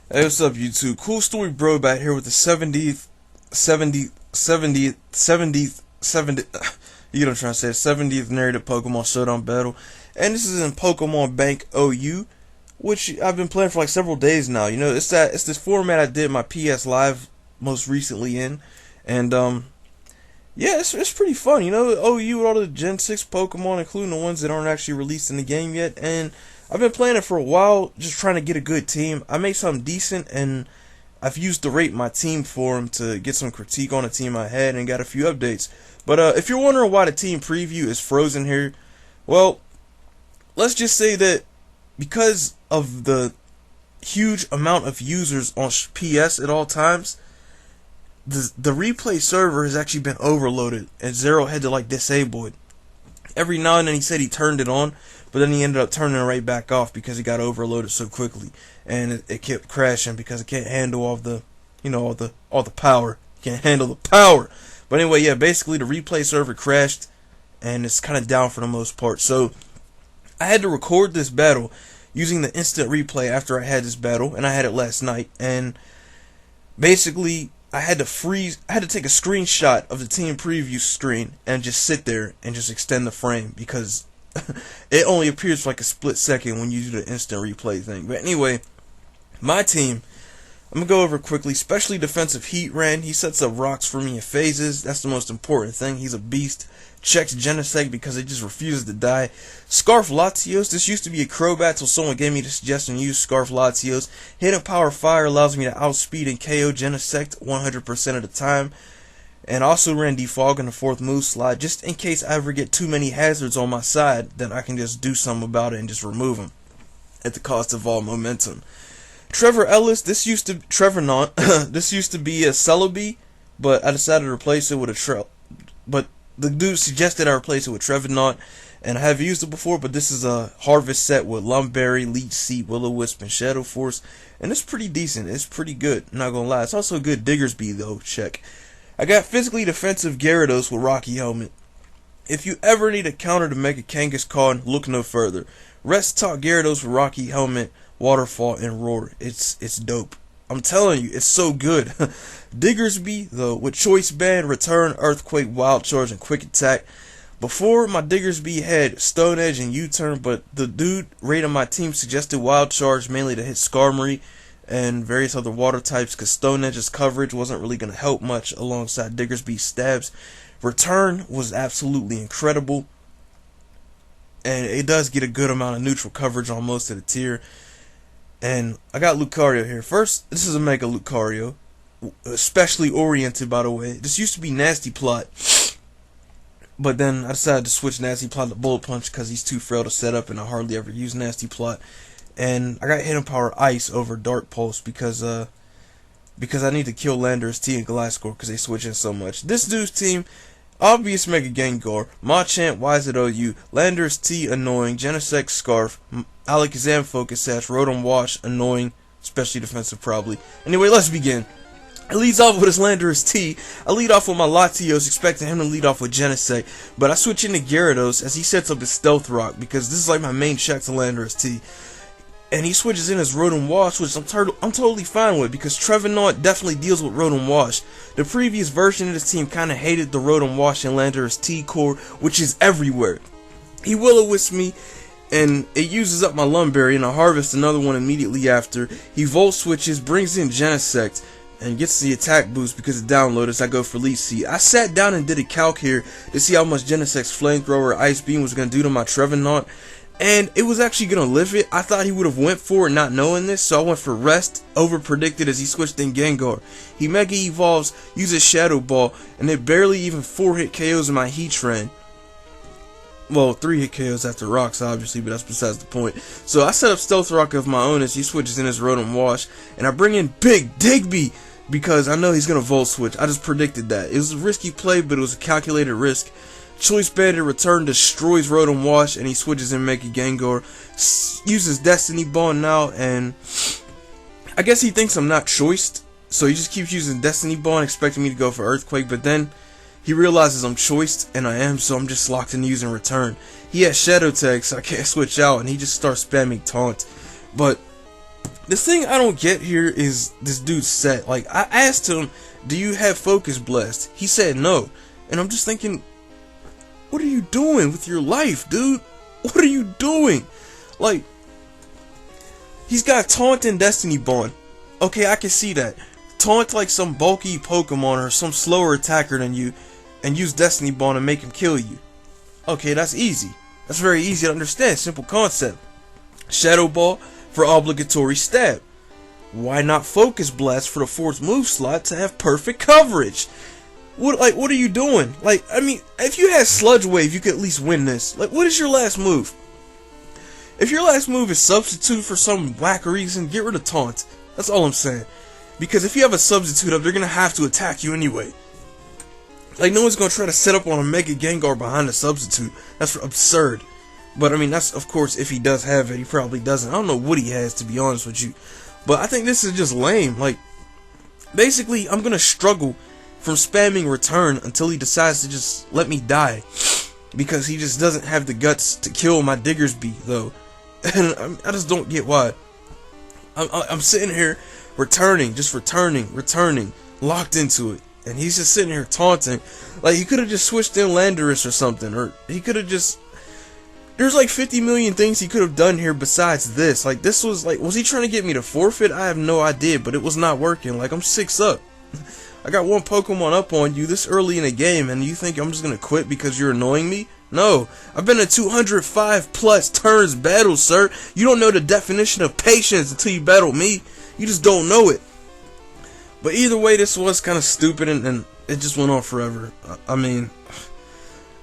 Hey, what's up, YouTube? CoolStoryBrobat here with the 70th, 70th, 70th, 70th, 70th, you know what I'm trying to say, 70th narrated Pokemon Showdown battle. And this is in Pokebank OU, which I've been playing for like several days now. You know, it's this format I did my PS Live most recently in. And, yeah, it's pretty fun. You know, OU with all the Gen 6 Pokemon, including the ones that aren't actually released in the game yet. And I've been playing it for a while, just trying to get a good team. I made something decent, and I've used the Rate My Team forum to get some critique on the team I had and got a few updates. But if you're wondering why the team preview is frozen here, well, let's just say that because of the huge amount of users on PS at all times, the replay server has actually been overloaded, and Zero had to like disable it. Every now and then he said he turned it on, but then he ended up turning it right back off because it got overloaded so quickly, and it kept crashing because it can't handle all the, you know, all the power. It can't handle the power. But anyway, yeah, basically the replay server crashed, and it's kind of down for the most part. So I had to record this battle using the instant replay after I had this battle, and I had it last night, and basically I had to take a screenshot of the team preview screen and just sit there and just extend the frame because it only appears for like a split second when you do the instant replay thing. But anyway, my team, I'm going to go over quickly. Specially defensive Heatran. He sets up rocks for me in phases. That's the most important thing. He's a beast. Checks Genesect because it just refuses to die. Scarf Latios. This used to be a Crobat till someone gave me the suggestion to use Scarf Latios. Hidden Power Fire allows me to outspeed and KO Genesect 100% of the time. And also ran Defog in the 4th move slot, just in case I ever get too many hazards on my side, then I can just do something about it and just remove them at the cost of all momentum. Trevor Ellis, this used to be a Celebi, but I decided to replace it with but the dude suggested I replace it with Trevenant, and I have used it before, but this is a harvest set with Lumberry, Leech Seed, Will-O-Wisp, and Shadow Force, and it's pretty decent. It's pretty good, not gonna lie. It's also a good Diggersby though, check. I got physically defensive Gyarados with Rocky Helmet. If you ever need a counter to make a Kangaskhan, look no further. Rest Talk Gyarados with Rocky Helmet, Waterfall, and Roar. It's dope. I'm telling you, it's so good. Diggersby, though, with Choice Band, Return, Earthquake, Wild Charge, and Quick Attack. Before, my Diggersby had Stone Edge and U-Turn, but the dude rated my team suggested Wild Charge mainly to hit Skarmory and various other water types because Stone Edge's coverage wasn't really going to help much alongside Diggersby's stabs. Return was absolutely incredible, and it does get a good amount of neutral coverage on most of the tier. And I got Lucario here. First, this is a Mega Lucario, especially oriented, by the way. This used to be Nasty Plot, but then I decided to switch Nasty Plot to Bullet Punch because he's too frail to set up, and I hardly ever use Nasty Plot. And I got Hidden Power Ice over Dark Pulse because I need to kill Landorus-Therian and Gliscor because they switch in so much. This dude's team, obvious Mega Gengar, Machamp, Wise at OU, Landorus-Therian annoying, Genesect Scarf, Alakazam Focus Sash, Rotom-Wash annoying, especially defensive probably. Anyway, let's begin. It leads off with his Landorus-Therian. I lead off with my Latios, expecting him to lead off with Genesect, but I switch into Gyarados as he sets up his Stealth Rock because this is like my main check to Landorus-Therian. And he switches in his Rotom-Wash, which I'm totally fine with because Trevenant definitely deals with Rotom-Wash. The previous version of this team kind of hated the Rotom-Wash and Landorus-Therian core, which is everywhere. He Will-O-Wisp me, and it uses up my Lumberry, and I harvest another one immediately after. He Volt switches, brings in Genesect, and gets the attack boost because of download as I go for Leech Seed. I sat down and did a calc here to see how much Genesect's Flamethrower Ice Beam was going to do to my Trevenant. And it was actually going to live it. I thought he would have went for it not knowing this, so I went for Rest, over predicted as he switched in Gengar. He Mega Evolves, uses Shadow Ball, and it barely even 4-hit KOs in my Heatran. Well, 3-hit KOs after Rocks, obviously, but that's besides the point. So I set up Stealth Rock of my own as he switches in his Rotom-Wash, and I bring in Big Digby because I know he's going to Volt Switch. I just predicted that. It was a risky play, but it was a calculated risk. Choice Banded Return destroys Rotom-Wash, and he switches in Mega Gengar. Uses Destiny Ball now, and I guess he thinks I'm not choiced, so he just keeps using Destiny Ball and expecting me to go for Earthquake, but then he realizes I'm choiced, and I am, so I'm just locked in using Return. He has Shadow Tag, so I can't switch out, and he just starts spamming Taunt. But the thing I don't get here is this dude's set. Like, I asked him, do you have Focus Blast? He said no. And I'm just thinking, what are you doing with your life, dude? What are you doing? Like, he's got Taunt and Destiny Bond. Okay, I can see that. Taunt like some bulky Pokemon or some slower attacker than you, and use Destiny Bond and make him kill you. Okay, that's easy. That's very easy to understand. Simple concept. Shadow Ball for obligatory stab. Why not Focus Blast for the 4th move slot to have perfect coverage? What are you doing? Like, I mean, if you had Sludge Wave, you could at least win this. Like, what is your last move? If your last move is Substitute for some whack reason, get rid of Taunt. That's all I'm saying. Because if you have a Substitute up, they're going to have to attack you anyway. Like, no one's going to try to set up on a Mega Gengar behind a Substitute. That's absurd. But, I mean, that's, of course, if he does have it. He probably doesn't. I don't know what he has, to be honest with you. But I think this is just lame. Like, basically, I'm going to struggle from spamming Return until he decides to just let me die. Because he just doesn't have the guts to kill my Diggersby, though. And I just don't get why. I'm sitting here returning, locked into it. And he's just sitting here taunting. Like, he could have just switched in Landorus or something. Or he could have just... There's like 50 million things he could have done here besides this. Like, this was like... Was he trying to get me to forfeit? I have no idea. But it was not working. Like, I'm 6 up. I got 1 Pokemon up on you this early in the game. And you think I'm just going to quit because you're annoying me? No. I've been in 205 plus turns battle, sir. You don't know the definition of patience until you battle me. You just don't know it. But either way, this was kind of stupid, and it just went on forever. I mean,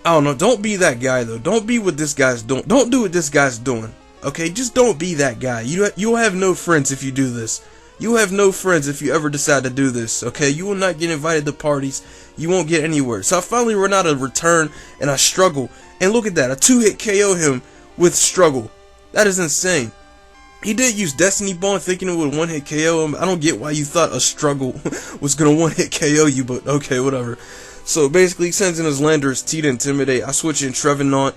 I don't know. Don't be that guy, though. Don't be what this guy's doing. Don't do what this guy's doing. Okay, just don't be that guy. You'll have no friends if you do this. You have no friends if you ever decide to do this. Okay, you will not get invited to parties. You won't get anywhere. So I finally run out of Return, and I struggle. And look at that. I 2-hit KO him with struggle. That is insane. He did use Destiny Bond thinking it would 1-hit KO him. I don't get why you thought a struggle was going to 1-hit KO you, but okay, whatever. So basically, he sends in his Landorus-T to intimidate. I switch in Trevenant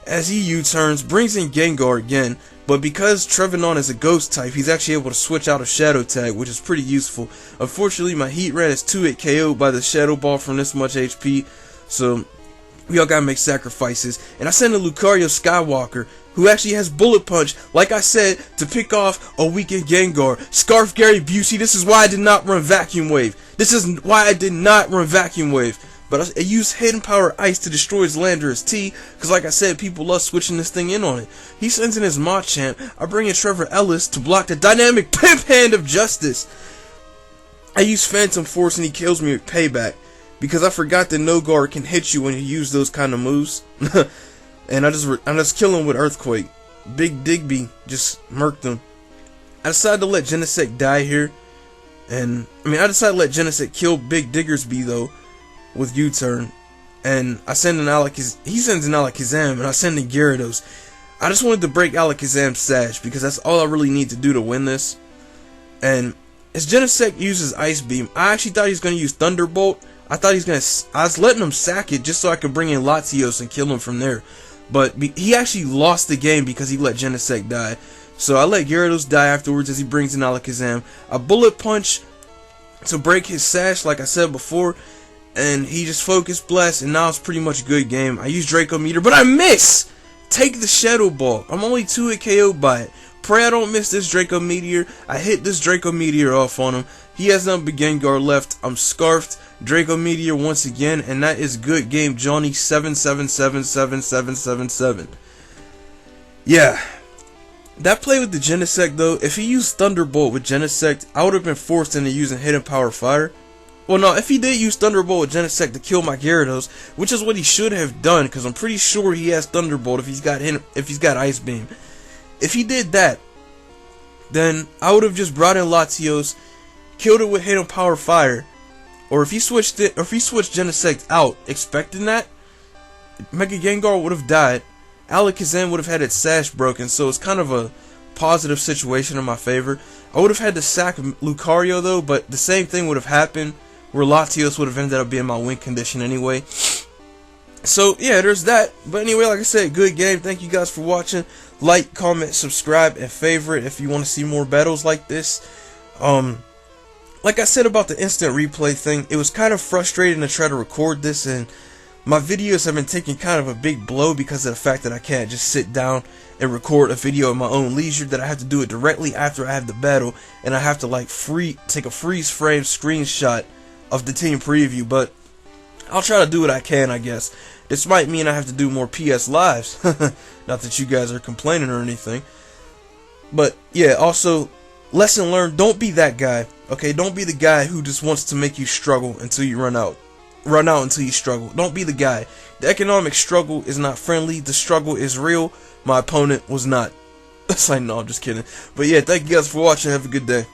as he U-turns, brings in Gengar again. But because Trevenant is a ghost type, he's actually able to switch out of Shadow Tag, which is pretty useful. Unfortunately, my Heatran is 2-hit KO'd by the Shadow Ball from this much HP. So we all gotta make sacrifices. And I send a Lucario Skywalker, who actually has Bullet Punch, like I said, to pick off a weakened Gengar. Scarf Gary Busey, this is why I did not run Vacuum Wave. This is why I did not run Vacuum Wave. But I used Hidden Power Ice to destroy his Landorus-T, because like I said, people love switching this thing in on it. He sends in his Machamp. I bring in Trevor Ellis to block the dynamic Pimp Hand of Justice. I use Phantom Force and he kills me with Payback, because I forgot that No Guard can hit you when you use those kind of moves. And I just kill him with Earthquake. Big Digby just murked him. I decided to let Genesect die here. And, I decided to let Genesect kill Big Diggersby, though, with U-turn. And I send in he sends in Alakazam, and I send in Gyarados. I just wanted to break Alakazam's Sash, because that's all I really need to do to win this. And as Genesect uses Ice Beam, I actually thought he was going to use Thunderbolt. I was letting him sack it just so I could bring in Latios and kill him from there. But he actually lost the game because he let Genesect die. So I let Gyarados die afterwards as he brings in Alakazam. I Bullet Punch to break his Sash, like I said before. And he just Focus Blast, and now it's pretty much a good game. I use Draco Meteor, but I miss! Take the Shadow Ball. I'm only 2-hit KO'd by it. Pray I don't miss this Draco Meteor. I hit this Draco Meteor off on him. He has nothing but Gengar left. I'm scarfed. Draco Meteor once again, and that is good game, Jonny7777777. Yeah. That play with the Genesect, though, if he used Thunderbolt with Genesect, I would have been forced into using Hidden Power Fire. Well, no, if he did use Thunderbolt with Genesect to kill my Gyarados, which is what he should have done, because I'm pretty sure he has Thunderbolt if he's got Ice Beam. If he did that, then I would have just brought in Latios, killed it with Hidden Power Fire, or if he switched Genesect out, expecting that, Mega Gengar would have died. Alakazam would have had its Sash broken, so it's kind of a positive situation in my favor. I would have had to sack Lucario though, but the same thing would have happened, where Latios would have ended up being my win condition anyway. So yeah, there's that. But anyway, like I said, good game. Thank you guys for watching. Like, comment, subscribe, and favorite if you want to see more battles like this. Like I said about the instant replay thing, it was kind of frustrating to try to record this, and my videos have been taking kind of a big blow because of the fact that I can't just sit down and record a video at my own leisure, that I have to do it directly after I have the battle, and I have to like take a freeze frame screenshot of the team preview. But I'll try to do what I can, I guess. This might mean I have to do more PS Lives. Not that you guys are complaining or anything. But yeah, also, lesson learned, don't be that guy. Okay, don't be the guy who just wants to make you struggle until you run out. Run out until you struggle. Don't be the guy. The economic struggle is not friendly. The struggle is real. My opponent was not. It's like, no, I'm just kidding. But yeah, thank you guys for watching. Have a good day.